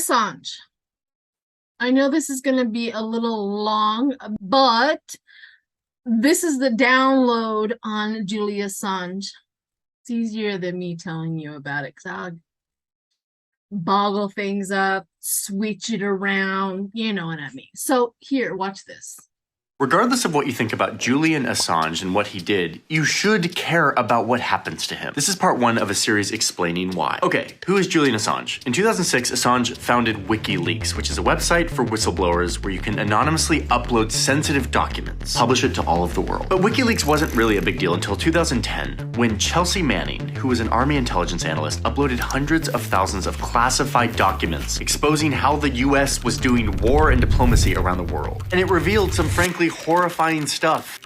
Assange. I know this is going to be a little long, but this is the download on Julia Assange. It's easier than me telling you about it because I'll boggle things up, switch it around. You know what I mean. So here, watch this. Regardless of what you think about Julian Assange and what he did, you should care about what happens to him. This is part one of a series explaining why. Okay, who is Julian Assange? In 2006, Assange founded WikiLeaks, which is a website for whistleblowers where you can anonymously upload sensitive documents, publish it to all of the world. But WikiLeaks wasn't really a big deal until 2010, when Chelsea Manning, who was an army intelligence analyst, uploaded hundreds of thousands of classified documents exposing how the US was doing war and diplomacy around the world. And it revealed some frankly horrifying stuff.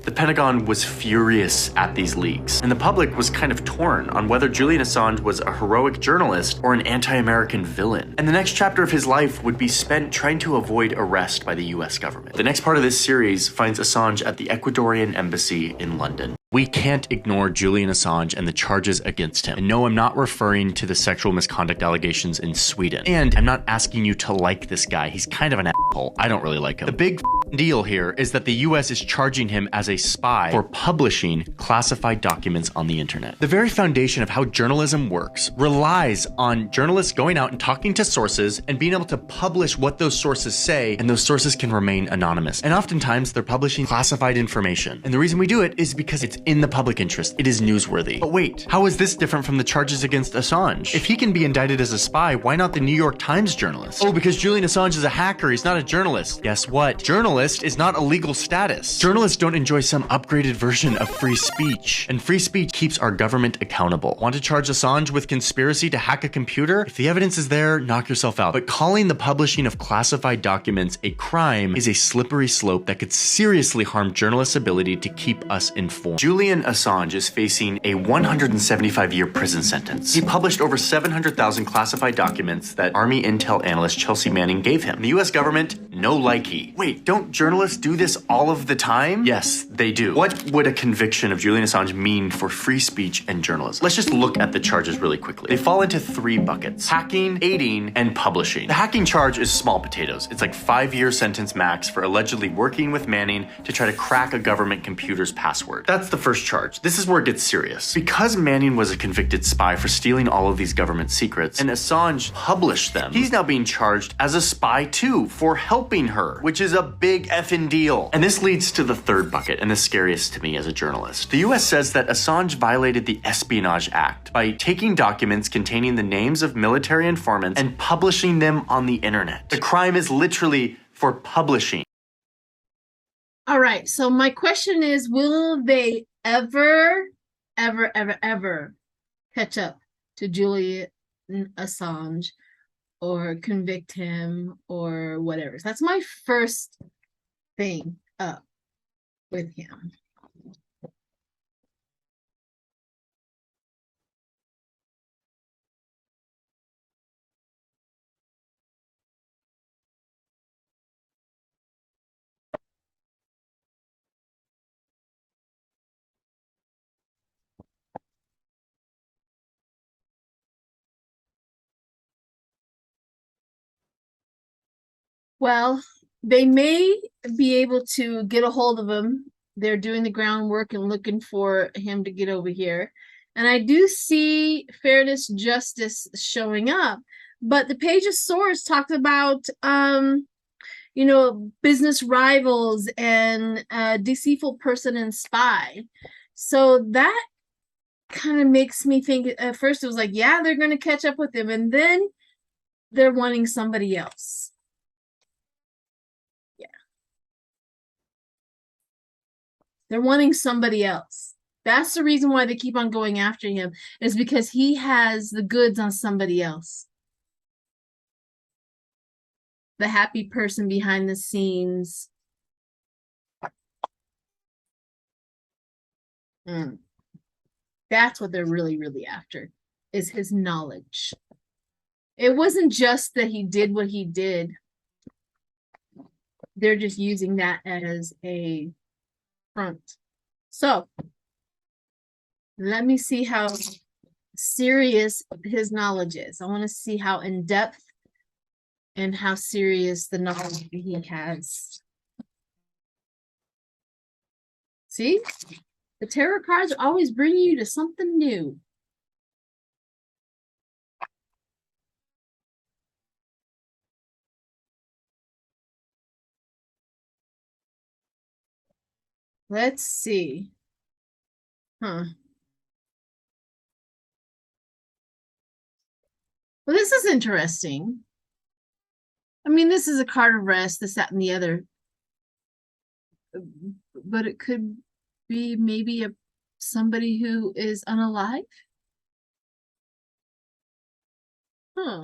The Pentagon was furious at these leaks, and the public was kind of torn on whether Julian Assange was a heroic journalist or an anti-American villain. And the next chapter of his life would be spent trying to avoid arrest by the US government. The next part of this series finds Assange at the Ecuadorian embassy in London. We can't ignore Julian Assange and the charges against him. And no, I'm not referring to the sexual misconduct allegations in Sweden. And I'm not asking you to like this guy. He's kind of an asshole. I don't really like him. The big deal here is that the US is charging him as a spy for publishing classified documents on the internet. The very foundation of how journalism works relies on journalists going out and talking to sources and being able to publish what those sources say, and those sources can remain anonymous. And oftentimes they're publishing classified information. And the reason we do it is because it's in the public interest. It is newsworthy. But wait, how is this different from the charges against Assange? If he can be indicted as a spy, why not the New York Times journalist? Oh, because Julian Assange is a hacker. He's not a journalist. Guess what? Journalist is not a legal status. Journalists don't enjoy some upgraded version of free speech. And free speech keeps our government accountable. Want to charge Assange with conspiracy to hack a computer? If the evidence is there, knock yourself out. But calling the publishing of classified documents a crime is a slippery slope that could seriously harm journalists' ability to keep us informed. Julian Assange is facing a 175-year prison sentence. He published over 700,000 classified documents that Army Intel analyst Chelsea Manning gave him. The US government, no likey. Wait, don't journalists do this all of the time? Yes, they do. What would a conviction of Julian Assange mean for free speech and journalism? Let's just look at the charges really quickly. They fall into three buckets: hacking, aiding, and publishing. The hacking charge is small potatoes. It's like 5-year sentence max for allegedly working with Manning to try to crack a government computer's password. That's the first charge. This is where it gets serious. Because Manning was a convicted spy for stealing all of these government secrets, and Assange published them, he's now being charged as a spy too for helping her, which is a big effing deal. And this leads to the third bucket, and the scariest to me as a journalist. The US says that Assange violated the Espionage Act by taking documents containing the names of military informants and publishing them on the internet. The crime is literally for publishing. All right, so my question is, will they ever catch up to Julian Assange or convict him or whatever? So that's my first thing up with him. Well, they may be able to get a hold of him. They're doing the groundwork and looking for him to get over here. And I do see Fairness Justice showing up. But the Page of Swords talked about, business rivals and deceitful person and spy. So that kind of makes me think, at first it was like, yeah, they're going to catch up with him. And then they're wanting somebody else. They're wanting somebody else. That's the reason why they keep on going after him, is because he has the goods on somebody else. The happy person behind the scenes. That's what they're really after, is his knowledge. It wasn't just that he did what he did. They're just using that as a front. So let me see how serious his knowledge is. I want to see how in depth and how serious the knowledge that he has. See? The tarot cards always bring you to something new. Let's see. Huh. Well, this is interesting. I mean, this is a card of rest, this, that, and the other. But it could be maybe somebody who is unalive. Huh.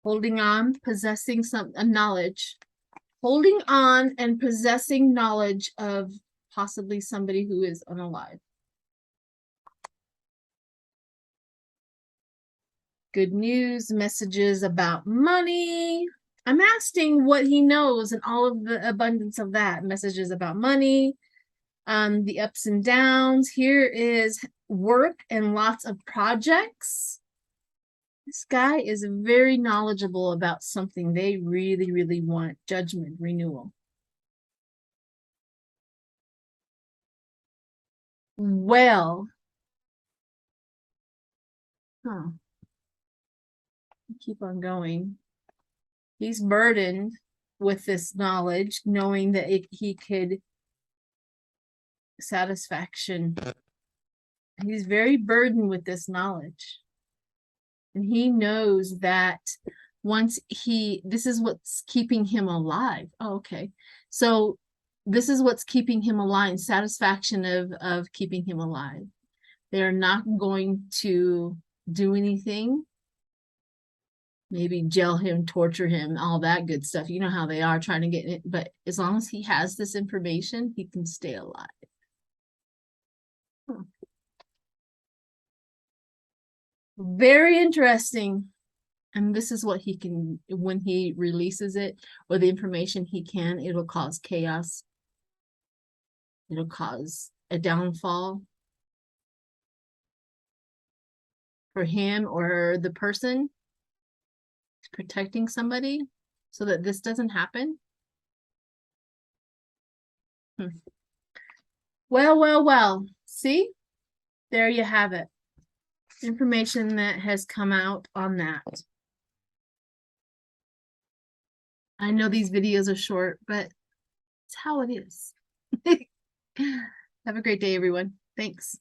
Holding on, possessing a knowledge. Holding on and possessing knowledge of possibly somebody who is unalive. Good news, messages about money. I'm asking what he knows and all of the abundance of that. Messages about money, the ups and downs. Here is work and lots of projects. This guy is very knowledgeable about something they really, really want. Judgment, renewal. Well, huh. Keep on going. He's burdened with this knowledge, knowing that he could satisfaction. He's very burdened with this knowledge. And he knows that once this is what's keeping him alive. Oh, okay. So this is what's keeping him alive, satisfaction of keeping him alive. They're not going to do anything. Maybe jail him, torture him, all that good stuff. You know how they are trying to get it. But as long as he has this information, he can stay alive. Very interesting. And this is what he can, when he releases it, or the information he can, it'll cause chaos. It'll cause a downfall for him or the person protecting somebody so that this doesn't happen. Well. See? There you have it. Information that has come out on that. I know these videos are short, but it's how it is. Have a great day, everyone. Thanks.